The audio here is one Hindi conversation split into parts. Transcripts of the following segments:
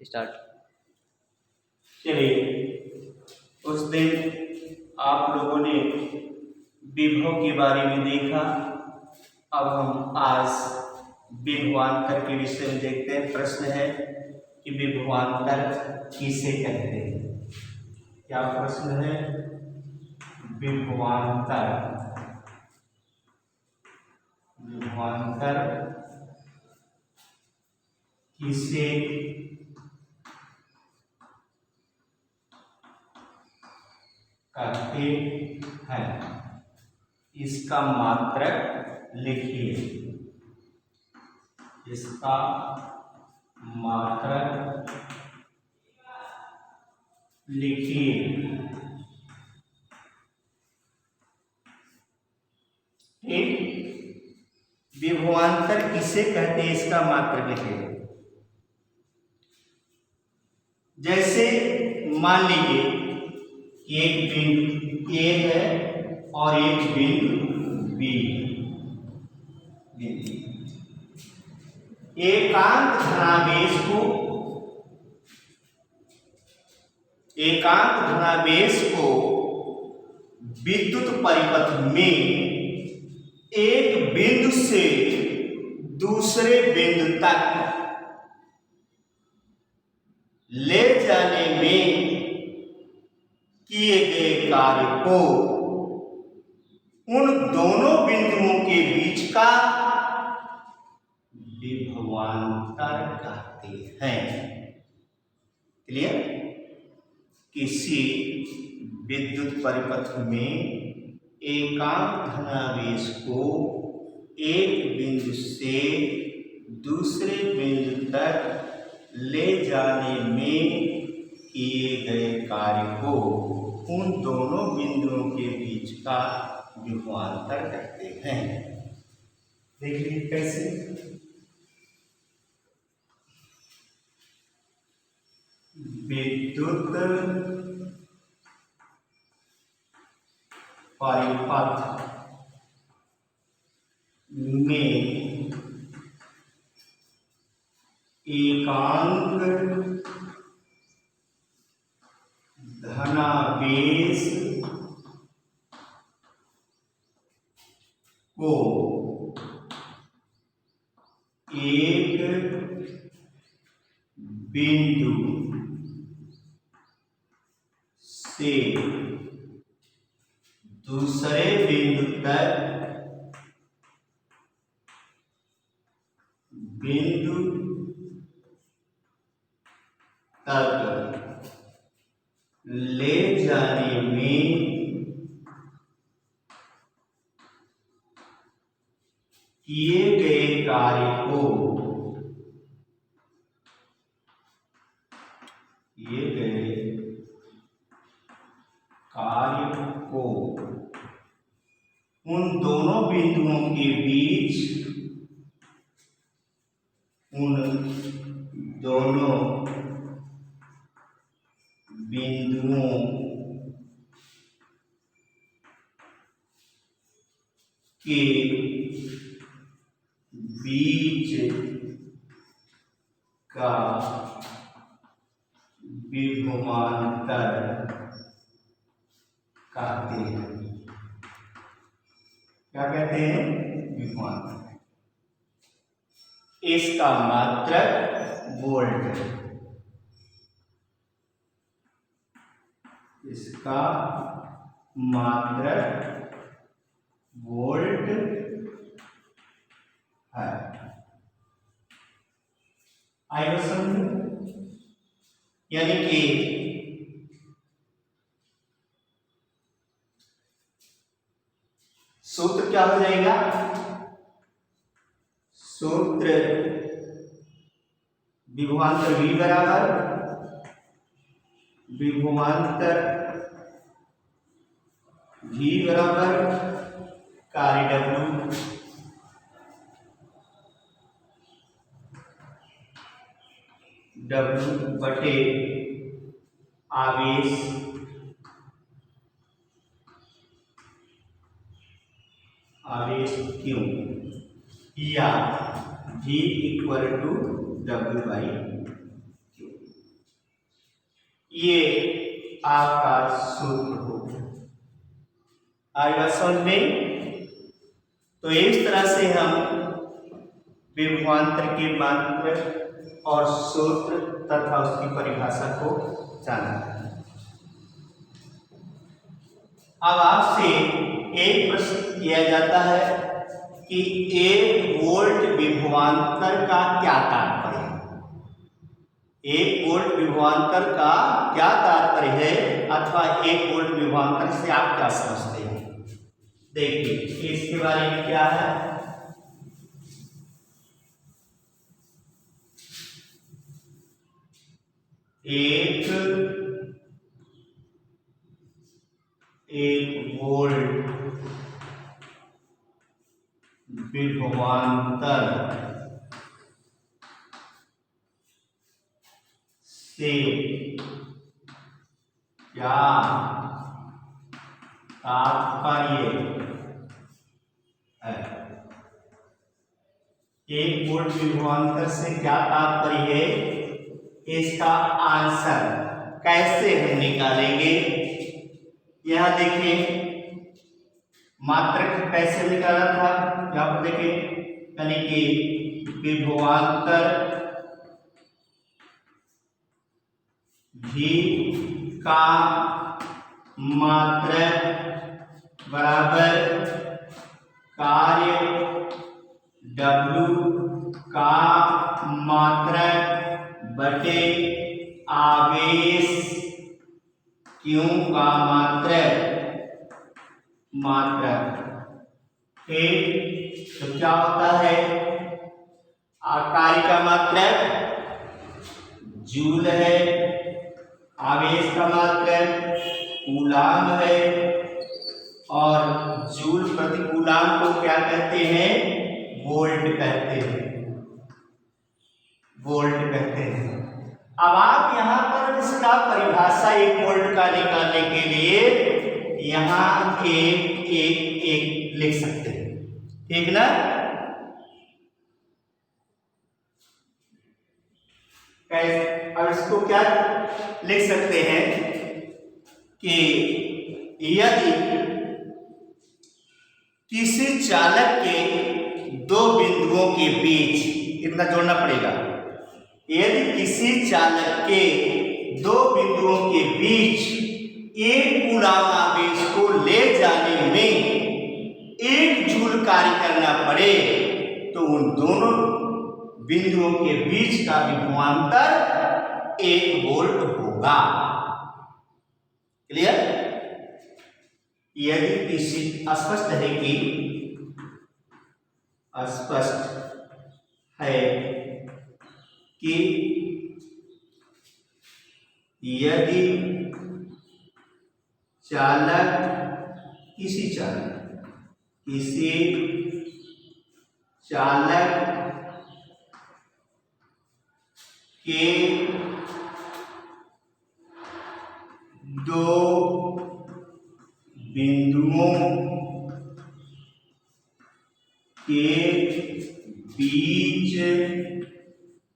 स्टार्ट। चलिए, उस दिन आप लोगों ने विभव के बारे में देखा। अब हम आज विभवांतर के विषय में देखते हैं। प्रश्न है कि विभवांतर किसे कहते हैं। क्या प्रश्न है? विभवांतर विभवांतर किसे कहते हैं, इसका मात्रक लिखिए। इसका मात्रक लिखिए। ठीक, विभवांतर किसे कहते हैं, इसका मात्रक लिखिए। जैसे मान लीजिए कि एक बिंदु ए है और एक बिंदु बी। एकांक धनावेश को विद्युत परिपथ में एक बिंदु से दूसरे बिंदु तक ले जाने में किए गए कार्य को उन दोनों बिंदुओं के बीच का विभवांतर कहते हैं। क्लियर? किसी विद्युत परिपथ में एकांक धनावेश को एक बिंदु से दूसरे बिंदु तक ले जाने में किए गए कार्य को उन दोनों बिंदुओं के बीच का विभवांतर कहते हैं। देखिए कैसे। विद्युत परिपथ में एकांक धनावेश को एक बिंदु से दूसरे बिंदु तक ले जाने में किए गए कार्य को उन दोनों बिंदुओं के बीच के बीच का विभवांतर कहते हैं। क्या कहते हैं? विभवांतर। इसका मात्रक वोल्ट है। इसका मात्रक वोल्ट है। आएगा समझ? यानी कि सूत्र क्या हो जाएगा? सूत्र विभवांतर V बराबर कार्य W बटे आवेश Q या V = W/Q। ये आपका सूत्र होगा। आई बात समझ में? तो इस तरह से हम विभवांतर के मात्र और सूत्र तथा उसकी परिभाषा को जाना। अब आपसे एक प्रश्न किया जाता है कि 1 वोल्ट विभवांतर का क्या तात्पर्य है? 1 वोल्ट विभवांतर का क्या तात्पर्य है, अथवा 1 वोल्ट विभवांतर से आप क्या समझते हैं? देखिए इसके बारे में क्या है। एक वोल्ट विभवांतर से क्या तात्पर्य है? 1 वोल्ट विभवांतर से क्या तात्पर्य है, इसका आंसर कैसे हम निकालेंगे? यहां देखिए मात्रक कैसे निकाला था, यहां पर देखिए, यानी कि विभवांतर भी का मात्रक बराबर कार्य W का मात्रक बटे आवेश Q का मात्रक। ठीक, तो क्या होता है? कार्य का मात्रक जूल है, आवेश का मात्रक कूलाम है, और जूल प्रति कूलाम को क्या कहते हैं? वोल्ट कहते हैं, वोल्ट कहते हैं। अब आप यहाँ पर इसका परिभाषा 1 वोल्ट का निकालने के लिए यहाँ एक लिख सकते हैं, ठीक ना? अब इसको क्या लिख सकते हैं कि यदि किसी चालक के 2 बिंदुओं के बीच, इतना जोड़ना पड़ेगा, यदि किसी चालक के 2 बिंदुओं के बीच 1 कूलाम आवेश को ले जाने में 1 जूल कार्य करना पड़े, तो उन दोनों बिंदुओं के बीच का विभवांतर 1 वोल्ट होगा। क्लियर? यदि किसी स्पष्ट है कि यदि किसी चालक के 2 बिंदुओं के बीच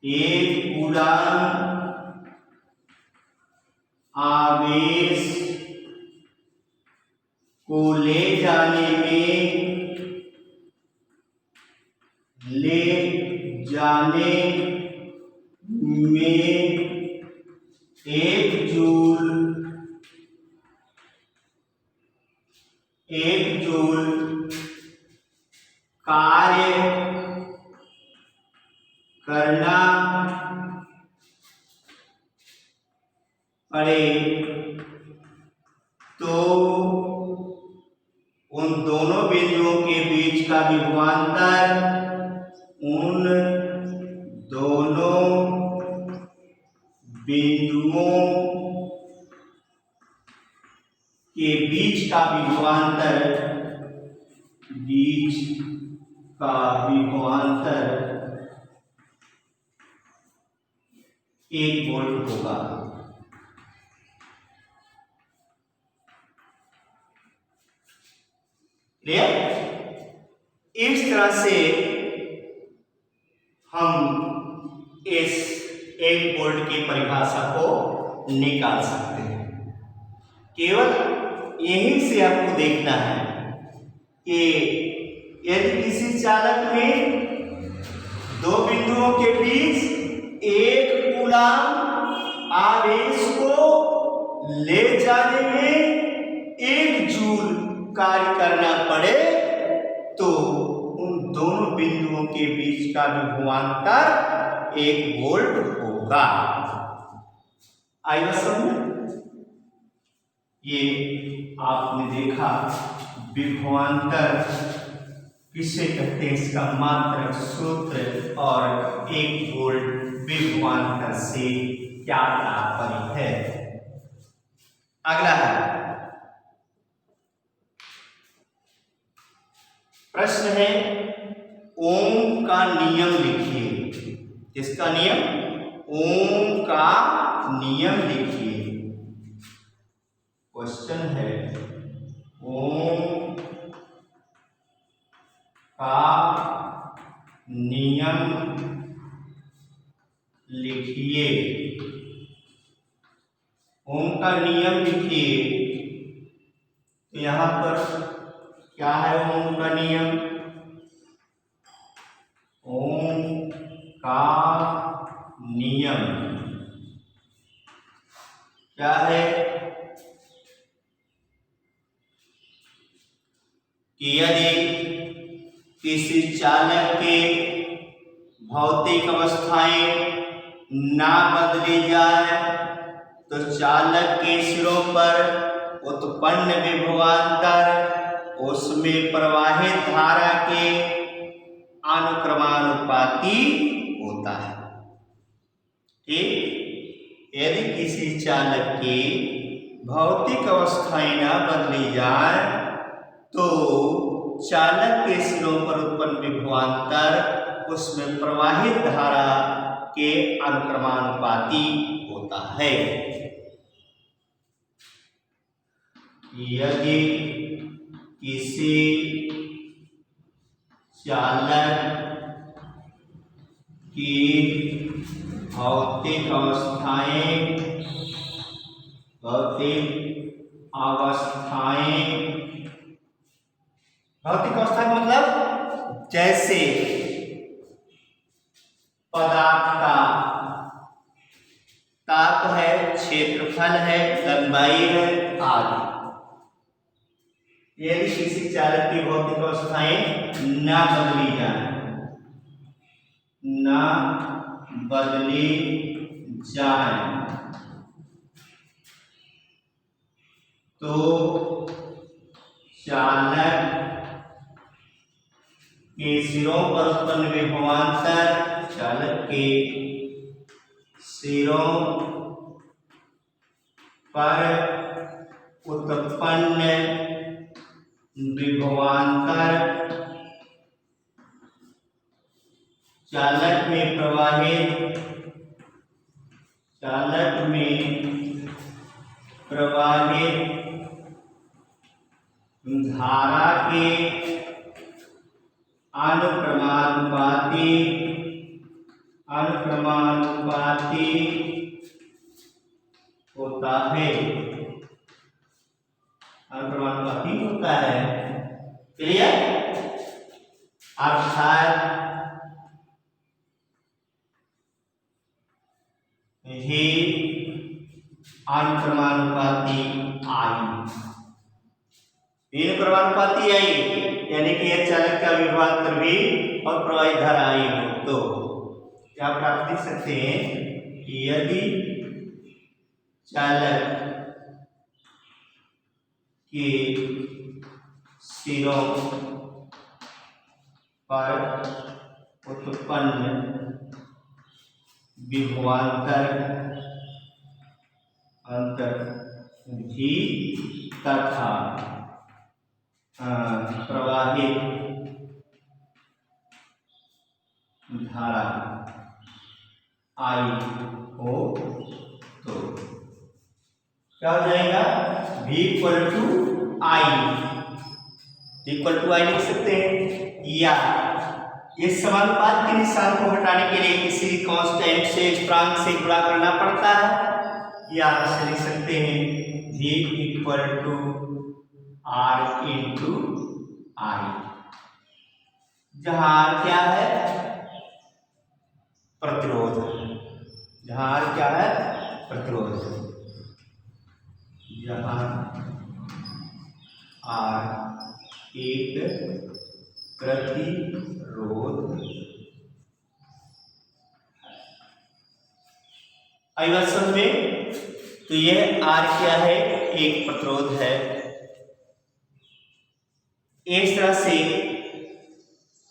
1 कूलाम आवेश को ले जाने में 1 जूल कार्य करना पड़े, तो उन दोनों बिंदुओं के बीच का विभवांतर उन दोनों बिंदुओं के बीच का विभवांतर 1 वोल्ट होगा। क्लियर? इस तरह से हम इस 1 वोल्ट की परिभाषा को निकाल सकते हैं। केवल यहीं से आपको देखना है कि यदि किसी चालक में 2 बिंदुओं के बीच 1 कूलाम आवेश को ले जाने में 1 जूल कार्य करना पड़े तो उन दोनों बिंदुओं के बीच का विभवांतर 1 वोल्ट होगा। आई बात समझ? ये आपने देखा विभवांतर किसे कहते हैं, इसका मात्रक सूत्र और 1 वोल्ट विभवांतर से क्या तात्पर्य है। अगला है प्रश्न है ओम का नियम लिखिए। किसका नियम? ओम का नियम लिखिए। क्वेश्चन है ओम का नियम लिखिए। ओम का नियम लिखिए। तो यहां पर क्या है ओम का नियम? ओम का नियम क्या है कि यदि किसी चालक के भौतिक अवस्थाएं ना बदली जाए तो चालक के सिरों पर उत्पन्न विभवांतर उसमें प्रवाहित धारा के अनुक्रमानुपाती होता है। ठीक, यदि किसी चालक की भौतिक अवस्थाएं न बदली जाए तो चालक के सिरों पर उत्पन्न विभवांतर उसमें प्रवाहित धारा के अनुक्रमानुपाती होता है। यदि किसी चालक की भौतिक अवस्थाएं मतलब जैसे पदार्थ का ताप है, क्षेत्रफल है, लंबाई है आदि। यदि किसी चालक की भौतिक अवस्थाएं न बदली जाए तो चालक के सिरों पर उत्पन्न विभवांतर चालक के सिरों पर उत्पन्न विभवांतर चालक में प्रवाहित धारा के अनुक्रमानुपाती होता है। अनुक्रमानुपाती होता है। क्लियर? अर्थात ही अनुक्रमानुपाती आई। अनुक्रमानुपाती आई यानी कि यह चालक का विभवांतर भी और प्रवाही धारा आई हो तो क्या आप लिख सकते हैं कि यदि चालक के सिरों पर उत्पन्न विभवांतर भी तथा प्रवाहित धारा आई हो तो क्या हो जाएगा? V इक्वल टू आई लिख सकते हैं। या ये समानुपात के निशान को हटाने के लिए किसी कांस्टेंट से स्थिरांक से गुणा करना पड़ता है, या से लिख सकते हैं v equal to r into I, जहां r क्या है प्रतिरोध, जहां r क्या है प्रतिरोध, जहां r एक प्रतिरोध। आई बात समझ में? तो यह R क्या है, एक प्रतिरोध है। इस तरह से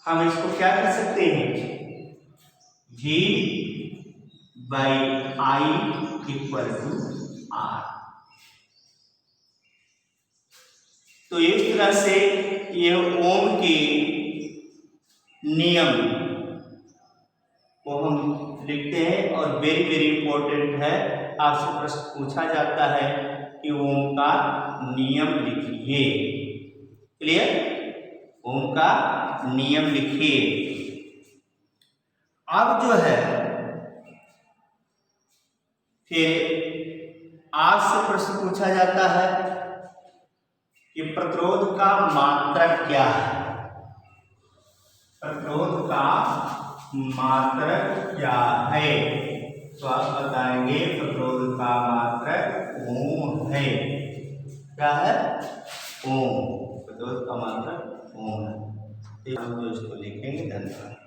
हम इसको क्या कर सकते हैं, V by I equal to R। तो इस तरह से यह ओम के नियम को हम लिखते हैं। और वेरी वेरी इंपॉर्टेंट है, आपसे प्रश्न पूछा जाता है कि ओम का नियम लिखिए। क्लियर? ओम का नियम लिखिए। अब जो है फिर आपसे प्रश्न पूछा जाता है कि प्रतिरोध का मात्रक क्या है, प्रतिरोध का मात्रक क्या है? तो आप बताएंगे प्रतिरोध का मात्रक ओम है। क्या है? ओम। प्रतिरोध का मात्रक ओम है। हम इसको लिखेंगे। धन्यवाद।